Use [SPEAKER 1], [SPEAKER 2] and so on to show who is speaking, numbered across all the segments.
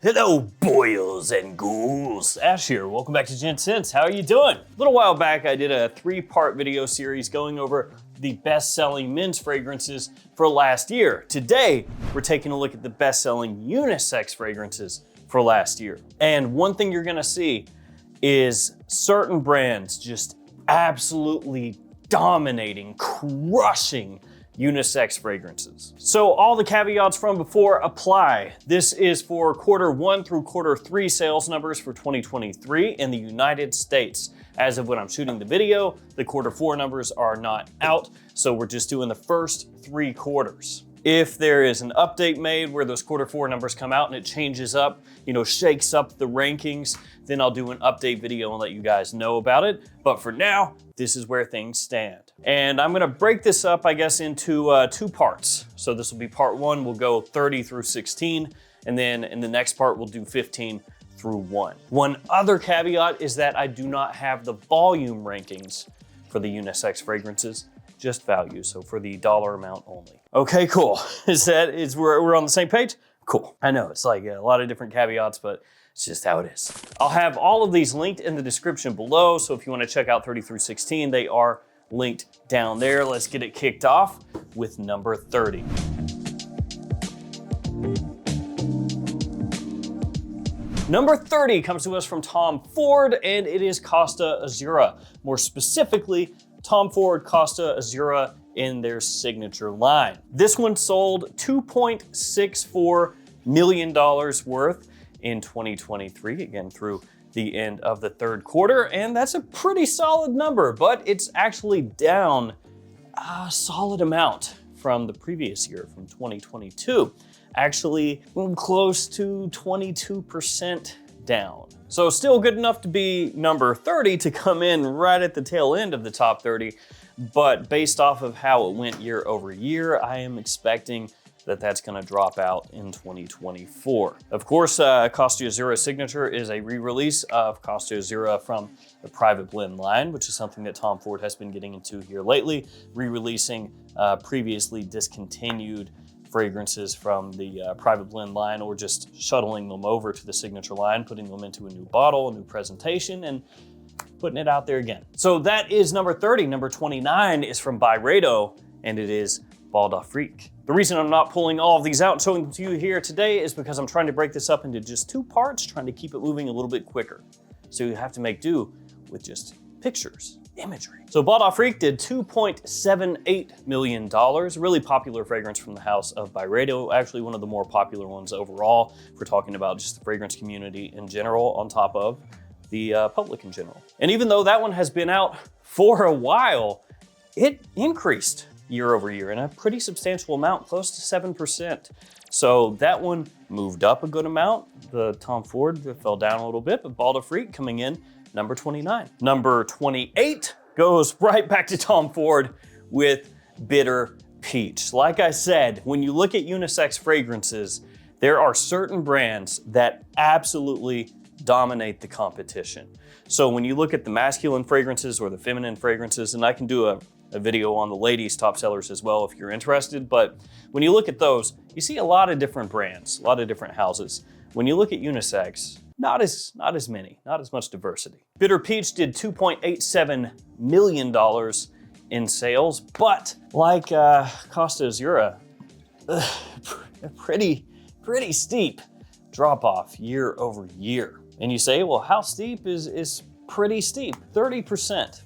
[SPEAKER 1] Hello, boils and ghouls. Ash here. Welcome back to Gent Sense. How are you doing? A little while back, I did a 3-part video series going over the best-selling men's fragrances for last year. Today, we're taking a look at the best-selling unisex fragrances for last year. And one thing you're gonna see is certain brands just absolutely dominating, crushing unisex fragrances. So all the caveats from before apply. This is for Q1 through Q3 sales numbers for 2023 in the United States. As of when I'm shooting the video, the Q4 numbers are not out, so we're just doing the first 3 quarters. If there is an update made where those Q4 numbers come out and it changes up, shakes up the rankings, then I'll do an update video and let you guys know about it. But for now, this is where things stand. And I'm gonna break this up, I guess, into 2 parts. So this will be part 1, we'll go 30 through 16, and then in the next part, we'll do 15 through 1. One other caveat is that I do not have the volume rankings for the unisex fragrances, just value, so for the dollar amount only. Okay, cool. We're on the same page? Cool. I know, it's like a lot of different caveats, but it's just how it is. I'll have all of these linked in the description below, so if you wanna check out 30 through 16, they are linked down there. Let's get it kicked off with number 30. Number 30 comes to us from Tom Ford, and it is Costa Azzurra. More specifically, Tom Ford Costa Azzurra in their signature line. This one sold $2.64 million worth in 2023, again through the end of the 3rd quarter, and that's a pretty solid number, but it's actually down a solid amount from the previous year, from 2022. Actually close to 22% down. So still good enough to be number 30, to come in right at the tail end of the top 30, but based off of how it went year over year, I am expecting that that's gonna drop out in 2024. Of course, Costa Azzurra Signature is a re-release of Costa Azzurra from the Private Blend line, which is something that Tom Ford has been getting into here lately, re-releasing previously discontinued fragrances from the Private Blend line, or just shuttling them over to the Signature line, putting them into a new bottle, a new presentation, and putting it out there again. So that is number 30. Number 29 is from Byredo, and it is Bal d'Afrique. The reason I'm not pulling all of these out and showing them to you here today is because I'm trying to break this up into just 2 parts, trying to keep it moving a little bit quicker. So you have to make do with just pictures, imagery. So Bal d'Afrique did $2.78 million, really popular fragrance from the house of Byredo, actually one of the more popular ones overall, if we're talking about just the fragrance community in general, on top of the public in general. And even though that one has been out for a while, it increased year over year in a pretty substantial amount, close to 7%. So that one moved up a good amount. The Tom Ford fell down a little bit, but Bal d'Afrique coming in number 29. Number 28 goes right back to Tom Ford with Bitter Peach. Like I said, when you look at unisex fragrances, there are certain brands that absolutely dominate the competition. So when you look at the masculine fragrances or the feminine fragrances, and I can do a video on the ladies' top sellers as well if you're interested, but when you look at those, you see a lot of different brands, a lot of different houses. When you look at unisex, not as many, not as much diversity. Bitter Peach did $2.87 million in sales, but like Costa Azzurra, a pretty steep drop off year over year. And you say, well, how steep is pretty steep? 30%.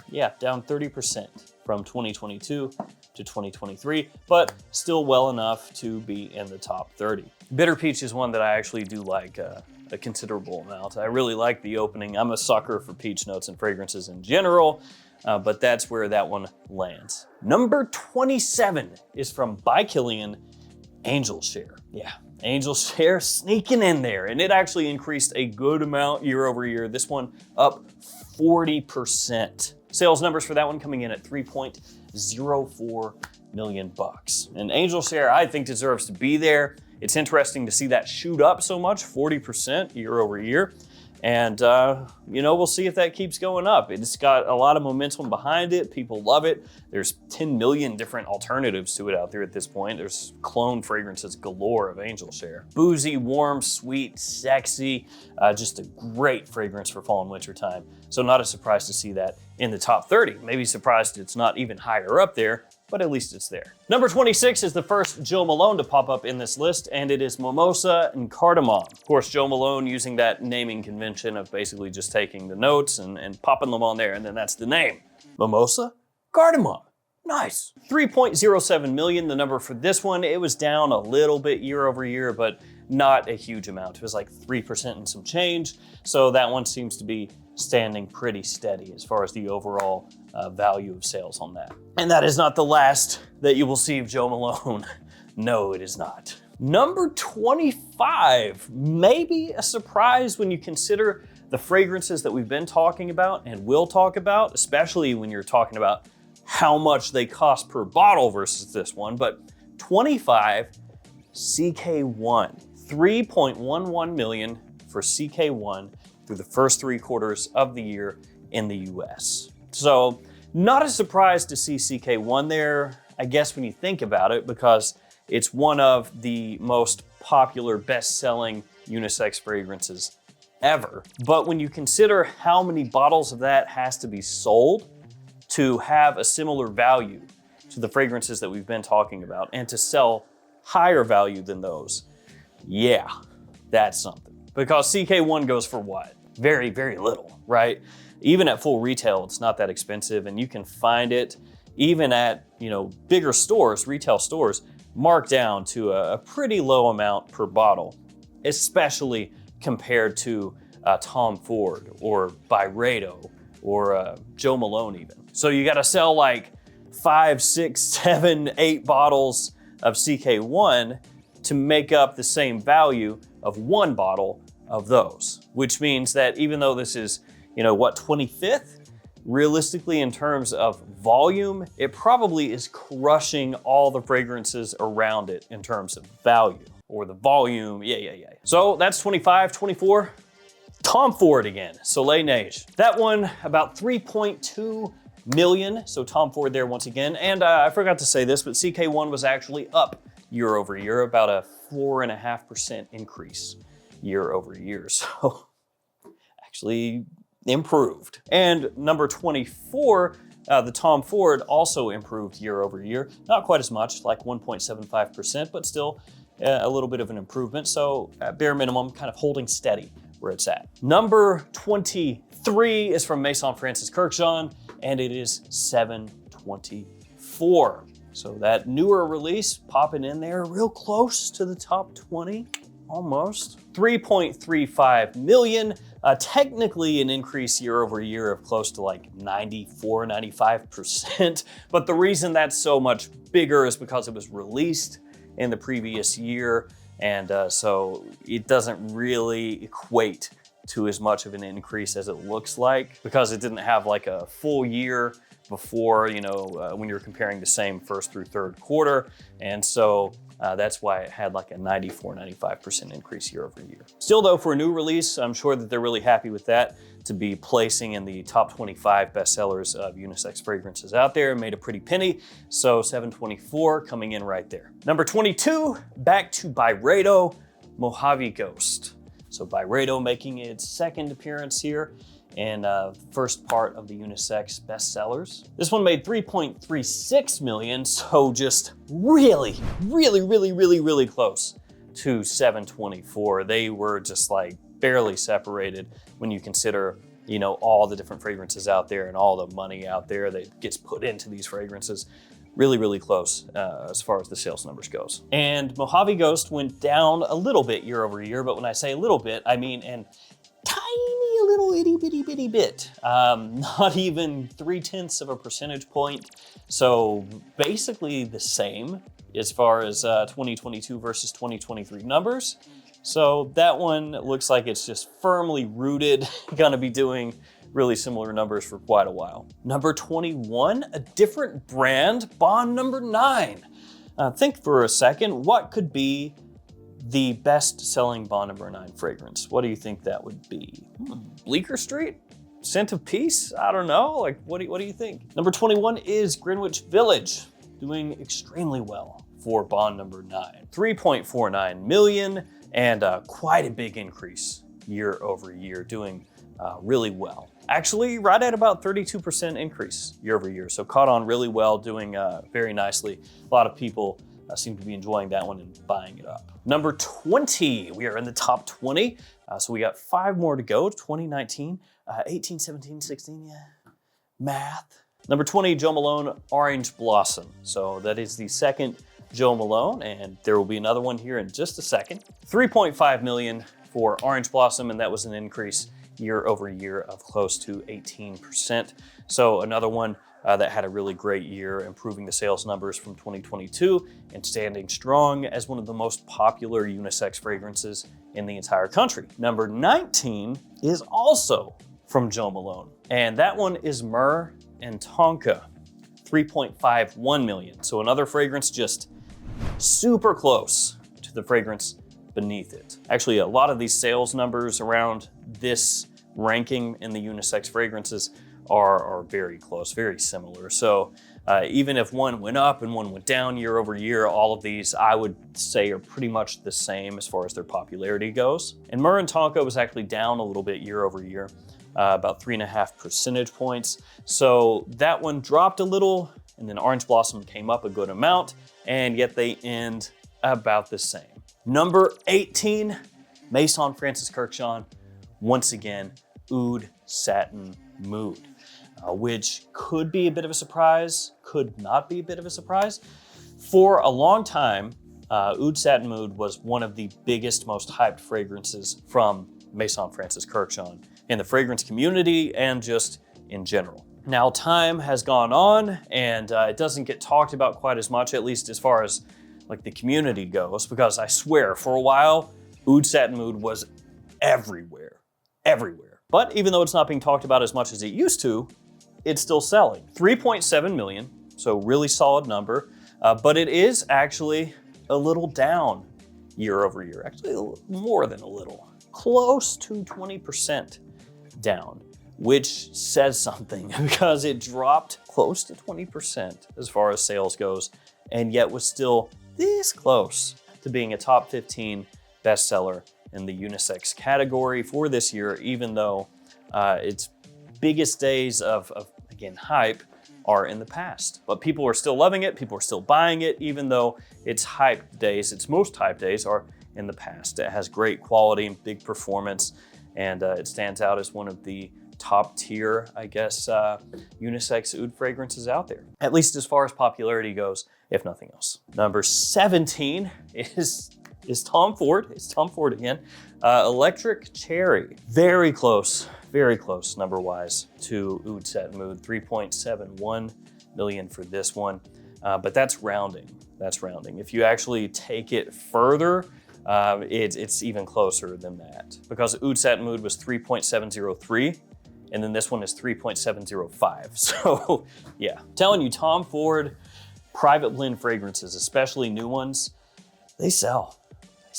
[SPEAKER 1] Yeah, down 30% from 2022 to 2023, but still well enough to be in the top 30. Bitter Peach is one that I actually do like a considerable amount. I really like the opening. I'm a sucker for peach notes and fragrances in general, but that's where that one lands. Number 27 is from By Kilian, Angel Share. Yeah, Angel Share sneaking in there, and it actually increased a good amount year over year. This one up 40%. Sales numbers for that one coming in at $3.04 million. And Angel Share, I think, deserves to be there. It's interesting to see that shoot up so much, 40% year over year. And, you know, we'll see if that keeps going up. It's got a lot of momentum behind it. People love it. There's 10 million different alternatives to it out there at this point. There's clone fragrances galore of Angel Share. Boozy, warm, sweet, sexy, just a great fragrance for fall and winter time. So not a surprise to see that in the top 30. Maybe surprised it's not even higher up there, but at least it's there. Number 26 is the first Joe Malone to pop up in this list, and it is Mimosa and Cardamom. Of course, Joe Malone using that naming convention of basically just taking the notes and popping them on there, and then that's the name. Mimosa, Cardamom. Nice. 3.07 million, the number for this one. It was down a little bit year over year, but not a huge amount. It was like 3% and some change. So that one seems to be standing pretty steady as far as the overall value of sales on that. And that is not the last that you will see of Joe Malone. No, it is not. Number 25, maybe a surprise when you consider the fragrances that we've been talking about and will talk about, especially when you're talking about how much they cost per bottle versus this one, but 25, CK1. 3.11 million for CK1 through the first 3 quarters of the year in the US. So not a surprise to see CK1 there, I guess, when you think about it, because it's one of the most popular best-selling unisex fragrances ever. But when you consider how many bottles of that has to be sold to have a similar value to the fragrances that we've been talking about and to sell higher value than those, yeah, that's something. Because CK1 goes for what? Very, very little, right? Even at full retail, it's not that expensive, and you can find it even at, you know, bigger stores, retail stores, marked down to a pretty low amount per bottle, especially compared to Tom Ford or Byredo or Joe Malone even. So you gotta sell like 5, 6, 7, 8 bottles of CK1 to make up the same value of 1 bottle of those, which means that even though this is, you know, what, 25th, realistically in terms of volume, it probably is crushing all the fragrances around it in terms of value or the volume. Yeah. So that's 25, 24. Tom Ford again, Soleil Neige. That one about 3.2 million. So Tom Ford there once again. And I forgot to say this, but CK1 was actually up year over year, about a 4.5% increase year over year. So actually improved. And number 24, the Tom Ford also improved year over year. Not quite as much, like 1.75%, but still a little bit of an improvement. So at bare minimum, kind of holding steady where it's at. Number 23 is from Maison Francis Kurkdjian, and it is 724. So that newer release popping in there real close to the top 20, almost. 3.35 million, technically an increase year over year of close to like 94, 95%. But the reason that's so much bigger is because it was released in the previous year. And so it doesn't really equate to as much of an increase as it looks like, because it didn't have like a full year before, you know, when you're comparing the same first through third quarter. And so that's why it had like a 94, 95% increase year over year. Still though, for a new release, I'm sure that they're really happy with that, to be placing in the top 25 bestsellers of unisex fragrances out there. Made a pretty penny, so 724 coming in right there. Number 22, back to Byredo, Mojave Ghost. So Byredo making its second appearance here and first part of the unisex bestsellers. This one made 3.36 million, so just really close to 724. They were just like barely separated when you consider, you know, all the different fragrances out there and all the money out there that gets put into these fragrances. Really close as far as the sales numbers goes. And Mojave Ghost went down a little bit year over year, but when I say a little bit, I mean an tiny little itty bitty bit, not even 0.3 of a percentage point. So basically the same as far as 2022 versus 2023 numbers. So that one looks like it's just firmly rooted, gonna be doing really similar numbers for quite a while. Number 21, a different brand, Bond number 9. Think for a second, what could be the best-selling Bond number 9 fragrance. What do you think that would be? Bleecker Street? Scent of Peace? I don't know. Like, what do you think? Number 21 is Greenwich Village, doing extremely well for Bond number 9. 3.49 million, and quite a big increase year over year, doing really well. Actually, right at about 32% increase year over year. So caught on really well, doing very nicely. A lot of people seem to be enjoying that one and buying it up. Number 20, we are in the top 20. So we got 5 more to go. 2019, 18, 17, 16, yeah, math. Number 20, Jo Malone Orange Blossom. So that is the second Jo Malone, and there will be another one here in just a second. 3.5 million for Orange Blossom, and that was an increase year over year of close to 18%. So another one that had a really great year, improving the sales numbers from 2022 and standing strong as one of the most popular unisex fragrances in the entire country. Number 19 is also from Jo Malone, and that one is Myrrh and Tonka, 3.51 million. So another fragrance just super close to the fragrance beneath it. Actually, a lot of these sales numbers around this ranking in the unisex fragrances are very close, very similar. So even if one went up and one went down year over year, all of these I would say are pretty much the same as far as their popularity goes. And Myrrh and Tonka was actually down a little bit year over year, about 3.5 percentage points. So that one dropped a little, and then Orange Blossom came up a good amount, and yet they end about the same. Number 18, Maison Francis Kurkdjian, once again, Oud Satin Mood, which could be a bit of a surprise, could not be a bit of a surprise. For a long time, Oud Satin Mood was one of the biggest, most hyped fragrances from Maison Francis Kurkdjian in the fragrance community and just in general. Now, time has gone on, and it doesn't get talked about quite as much, at least as far as like the community goes, because I swear for a while, Oud Satin Mood was everywhere. But even though it's not being talked about as much as it used to, it's still selling. 3.7 million, so really solid number, but it is actually a little down year over year, actually more than a little, close to 20% down, which says something because it dropped close to 20% as far as sales goes, and yet was still this close to being a top 15 bestseller in the unisex category for this year, even though its biggest days of again, hype are in the past. But people are still loving it, people are still buying it, even though its hype days, its most hype days are in the past. It has great quality and big performance, and it stands out as one of the top tier, I guess, unisex oud fragrances out there, at least as far as popularity goes, if nothing else. Number 17 is Tom Ford. It's Tom Ford again. Electric Cherry. Very close number-wise to Oud Satin Mood. 3.71 million for this one, but that's rounding. If you actually take it further, it's even closer than that, because Oud Satin Mood was 3.703, and then this one is 3.705. So yeah, I'm telling you, Tom Ford private blend fragrances, especially new ones, they sell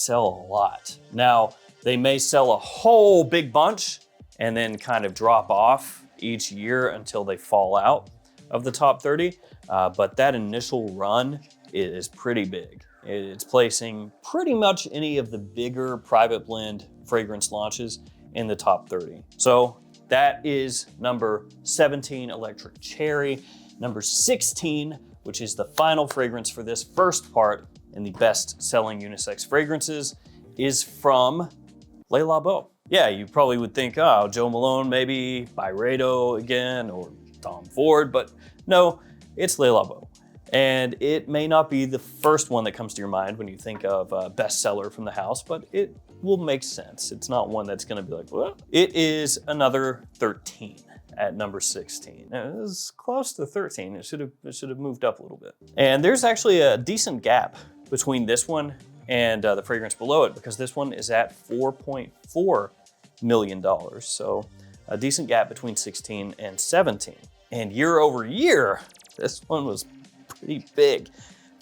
[SPEAKER 1] a lot. Now, they may sell a whole big bunch and then kind of drop off each year until they fall out of the top 30, but that initial run is pretty big. It's placing pretty much any of the bigger private blend fragrance launches in the top 30. So that is number 17, Electric Cherry. Number 16, which is the final fragrance for this first part in the best-selling unisex fragrances, is from Le Labo. Yeah, you probably would think, oh, Jo Malone, maybe Byredo again, or Tom Ford, but no, it's Le Labo. And it may not be the first one that comes to your mind when you think of a bestseller from the house, but it will make sense. It's not one that's gonna be like, what? It is another 13 at number 16. It was close to 13. It should have moved up a little bit. And there's actually a decent gap between this one and the fragrance below it, because this one is at $4.4 million. So a decent gap between 16 and 17. And year over year, this one was pretty big,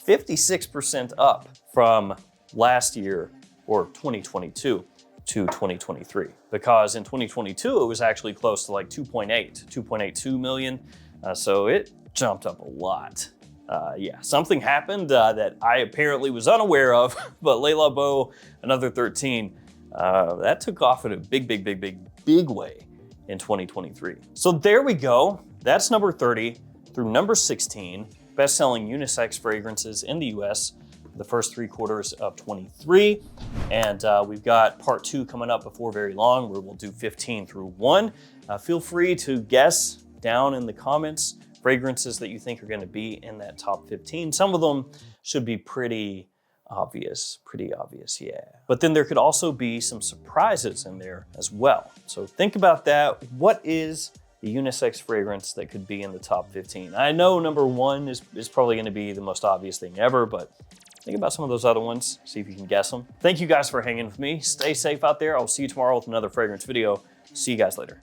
[SPEAKER 1] 56% up from last year or 2022 to 2023. Because in 2022, it was actually close to like 2.82 million. So it jumped up a lot. Yeah, something happened that I apparently was unaware of, but Le Labo, another 13, that took off in a big way in 2023. So there we go. That's number 30 through number 16, best-selling unisex fragrances in the US the first 3 quarters of 23. And we've got part 2 coming up before very long, where we'll do 15 through 1. Feel free to guess down in the comments fragrances that you think are gonna be in that top 15. Some of them should be pretty obvious, yeah. But then there could also be some surprises in there as well. So think about that. What is the unisex fragrance that could be in the top 15? I know number 1 is probably gonna be the most obvious thing ever, but think about some of those other ones, see if you can guess them. Thank you guys for hanging with me. Stay safe out there. I'll see you tomorrow with another fragrance video. See you guys later.